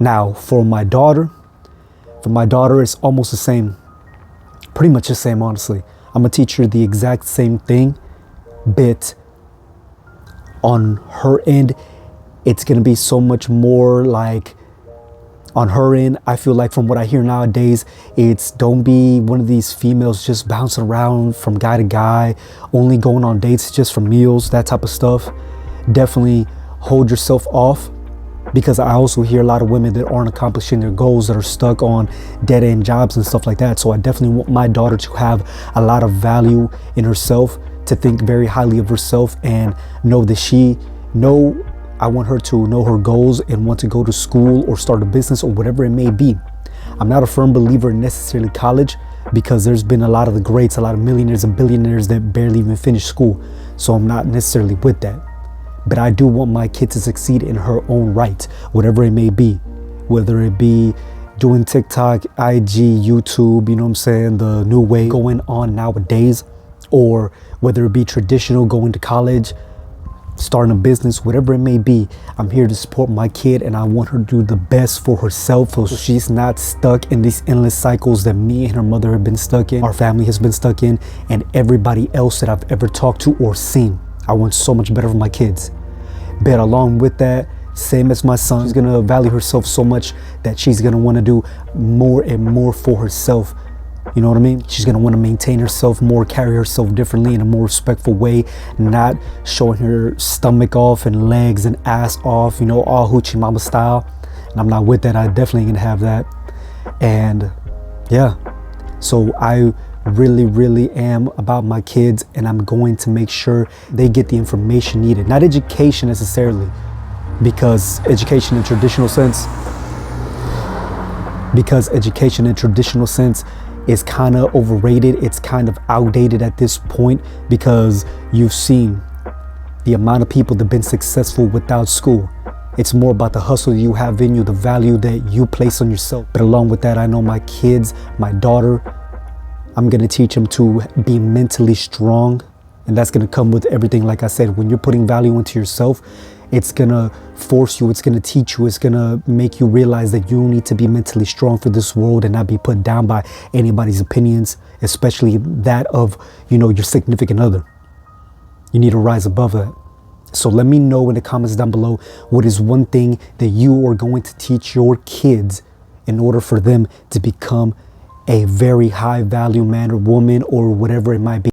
Now, for my daughter, it's almost the same. Pretty much the same, honestly. I'm gonna teach her the exact same thing, but on her end, it's gonna be so much more like, on her end, I feel like from what I hear nowadays, it's don't be one of these females just bouncing around from guy to guy, only going on dates just for meals, that type of stuff. Definitely hold yourself off, because I also hear a lot of women that aren't accomplishing their goals, that are stuck on dead-end jobs and stuff like that. So I definitely want my daughter to have a lot of value in herself, to think very highly of herself, and know that I want her to know her goals and want to go to school or start a business or whatever it may be. I'm not a firm believer in necessarily college, because there's been a lot of the greats, a lot of millionaires and billionaires that barely even finish school. So I'm not necessarily with that. But I do want my kid to succeed in her own right, whatever it may be, whether it be doing TikTok, IG, YouTube, you know what I'm saying, the new way going on nowadays, or whether it be traditional, going to college, starting a business, whatever it may be. I'm here to support my kid, and I want her to do the best for herself, so she's not stuck in these endless cycles that me and her mother have been stuck in, our family has been stuck in, and everybody else that I've ever talked to or seen. I want so much better for my kids. But along with that, same as my son, she's gonna value herself so much that she's gonna want to do more and more for herself. You know what I mean? She's gonna want to maintain herself more, carry herself differently in a more respectful way, not showing her stomach off and legs and ass off, you know, all hoochie mama style. And I'm not with that. I definitely ain't gonna have that. And yeah, so I really am about my kids, and I'm going to make sure they get the information needed. Not education necessarily, because education in traditional sense is kind of overrated. It's kind of outdated at this point, because you've seen the amount of people that have been successful without school. It's more about the hustle you have in you, the value that you place on yourself. But along with that, I know my kids, my daughter, I'm gonna teach them to be mentally strong, and that's gonna come with everything. Like I said, when you're putting value into yourself, it's gonna force you, it's gonna teach you, it's gonna make you realize that you need to be mentally strong for this world and not be put down by anybody's opinions, especially that of, you know, your significant other. You need to rise above that. So let me know in the comments down below, what is one thing that you are going to teach your kids in order for them to become a very high value man or woman or whatever it might be.